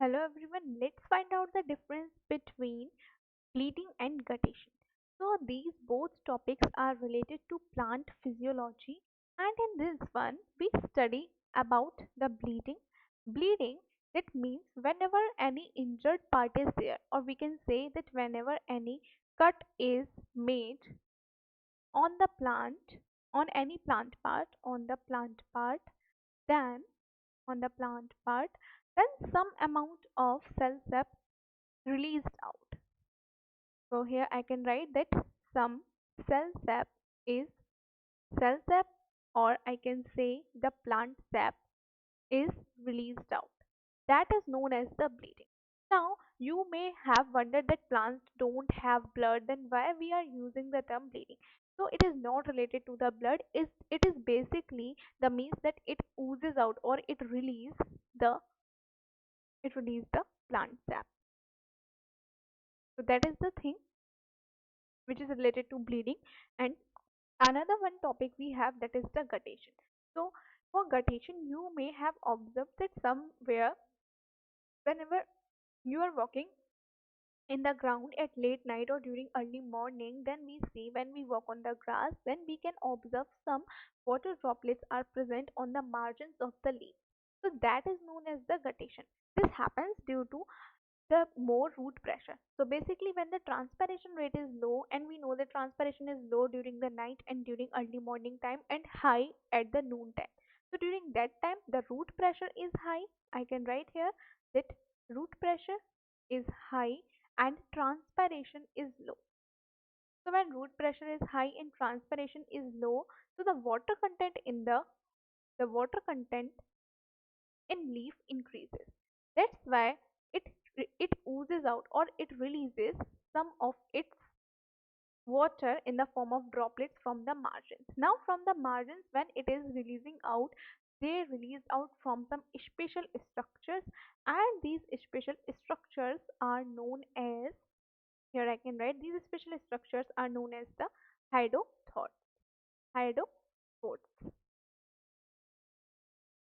Hello everyone, let's find out the difference between bleeding and guttation. So these both topics are related to plant physiology, and in this one we study about the bleeding. Bleeding, that means whenever any injured part is there, or we can say that whenever any cut is made on the plant, on any plant part, then on the plant part, then some amount of cells are released out. So here I can write that some cell sap is cell sap, or I can say the plant sap is released out. That is known as the bleeding. Now you may have wondered that plants don't have blood, then why we are using the term bleeding. So it is not related to the blood, it is basically the means that it oozes out, or the it release the plant sap. So that is the thing which is related to bleeding. And another one topic we have, that is the guttation. So for guttation, you may have observed that somewhere whenever you are walking in the ground at late night or during early morning, then we see when we walk on the grass, then we can observe some water droplets are present on the margins of the leaf. So that is known as the guttation. This happens due to the more root pressure. So basically when the transpiration rate is low, and we know that transpiration is low during the night and during early morning time, and high at the noon time. So during that time the root pressure is high. I can write here that root pressure is high and transpiration is low. So when root pressure is high and transpiration is low, so the water content in leaf increases. That's why it it oozes out, or it releases some of its water in the form of droplets from the margins. Now from the margins, when it is releasing out, they release out from some special structures, and these special structures are known as, here I can write, these special structures are known as the hydathodes. Hydathodes.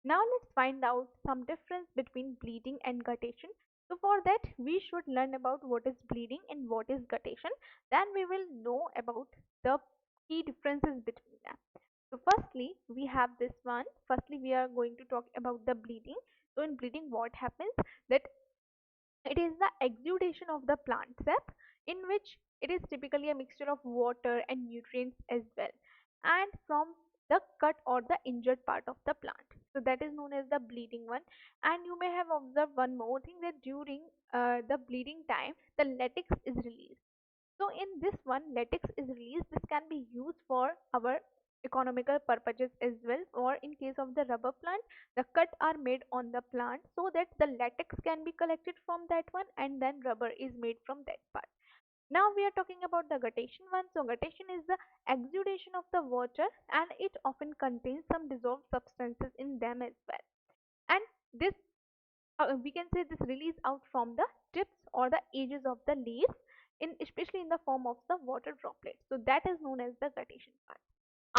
Now let's find out some difference between bleeding and guttation. So for that we should learn about what is bleeding and what is guttation. Then we will know about the key differences between them. So firstly we have this one. Firstly we are going to talk about the bleeding. So in bleeding what happens, that it is the exudation of the plant sap, in which it is typically a mixture of water and nutrients as well, and from the cut or the injured part of the plant. So that is known as the bleeding one. And you may have observed one more thing, that during the bleeding time the latex is released. So in this one, latex is released. This can be used for our economical purposes as well, or in case of the rubber plant, the cut are made on the plant so that the latex can be collected from that one, and then rubber is made from that part. Now we are talking about the guttation one. So guttation is the exudation of the water, and it often contains some dissolved substances in them as well. And this we can say this release out from the tips or the edges of the leaves, in especially in the form of the water droplets. So that is known as the guttation part.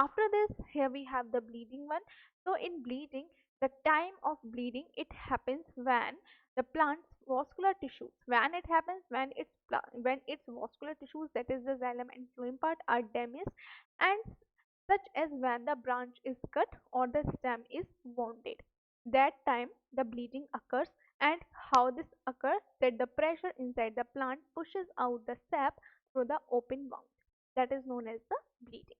After this, here we have the bleeding one. So in bleeding, the time of bleeding, it happens when the plant's vascular tissues, when it happens when its vascular tissues, that is the xylem and phloem part, are damaged, and such as when the branch is cut or the stem is wounded. That time the bleeding occurs. And how this occurs, that the pressure inside the plant pushes out the sap through the open wound. That is known as the bleeding.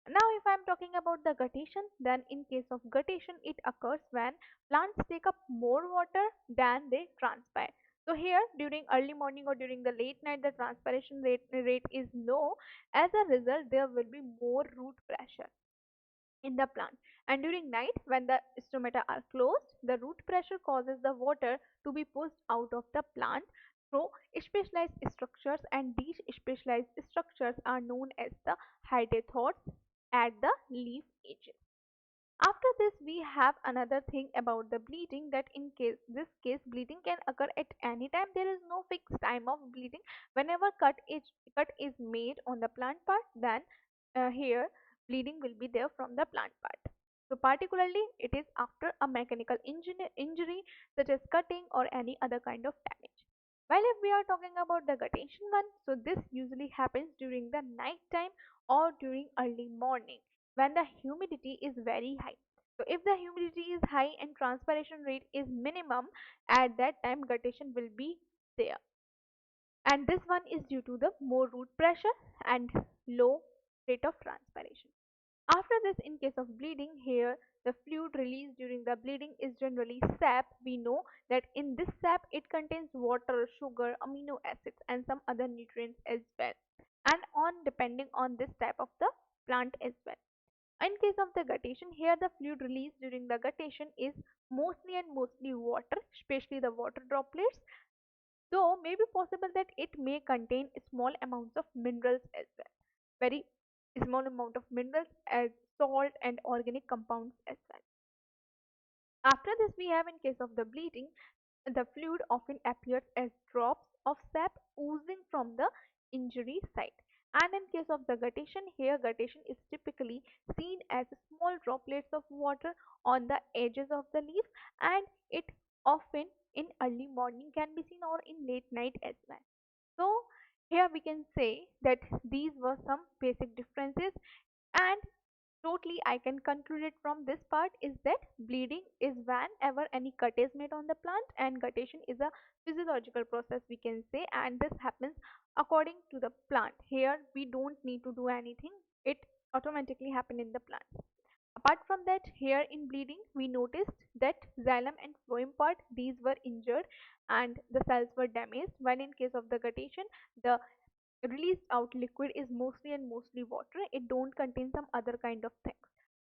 Now if I am talking about the guttation, then in case of guttation it occurs when plants take up more water than they transpire. So here during early morning or during the late night the transpiration rate is low. As a result there will be more root pressure in the plant, and during night when the stomata are closed, the root pressure causes the water to be pushed out of the plant through specialized structures, and these specialized structures are known as the hydathodes at the leaf edges. After this we have another thing about the bleeding, that in case bleeding can occur at any time. There is no fixed time of bleeding. Whenever cut is made on the plant part, then here bleeding will be there from the plant part. So particularly it is after a mechanical injury such as cutting or any other kind of damage. While if we are talking about the guttation one, so this usually happens during the night time or during early morning when the humidity is very high. So if the humidity is high and transpiration rate is minimum, at that time guttation will be there. And this one is due to the more root pressure and low rate of transpiration. After this, in case of bleeding, here the fluid released during the bleeding is generally sap. We know that in this sap it contains water, sugar, amino acids and some other nutrients as well, and on depending on this type of the plant as well. In case of the guttation, here the fluid released during the guttation is mostly water, especially the water droplets, though may be possible that it may contain small amounts of minerals as well, very small amount of minerals as salt and organic compounds as well. After this, we have in case of the bleeding, the fluid often appears as drops of sap oozing from the injury site. And in case of the guttation, here guttation is typically seen as small droplets of water on the edges of the leaf, and it often in early morning can be seen or in late night as well. So here we can say that these were some basic differences, and totally I can conclude it from this part is that bleeding is whenever any cut is made on the plant, and guttation is a physiological process we can say, and this happens according to the plant. Here we don't need to do anything, it automatically happen in the plant. Apart from that, here in bleeding we noticed that xylem and phloem part, these were injured and the cells were damaged, while in case of the guttation the released out liquid is mostly water, it don't contain some other kind of things.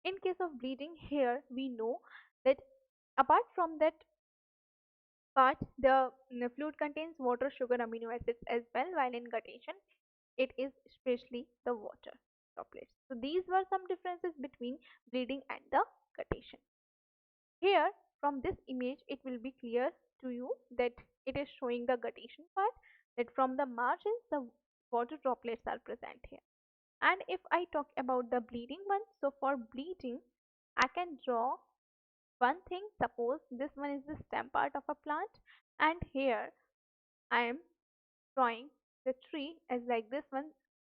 In case of bleeding, here we know that apart from that part, the fluid contains water, sugar, amino acids as well, while in guttation it is especially the water droplets. So these were some differences between bleeding and the guttation. Here from this image it will be clear to you that it is showing the guttation part, that from the margins the water droplets are present here. And if I talk about the bleeding one, so for bleeding I can draw one thing. Suppose this one is the stem part of a plant, and here I am drawing the tree as like this one.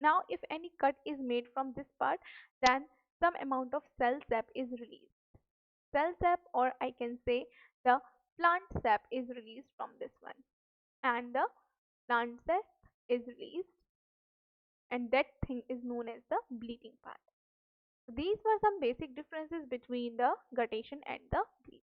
Now if any cut is made from this part, then some amount of cell sap is released. Cell sap, or I can say the plant sap, is released from this one, and the plant sap is released, and that thing is known as the bleeding part. These were some basic differences between the guttation and the bleeding.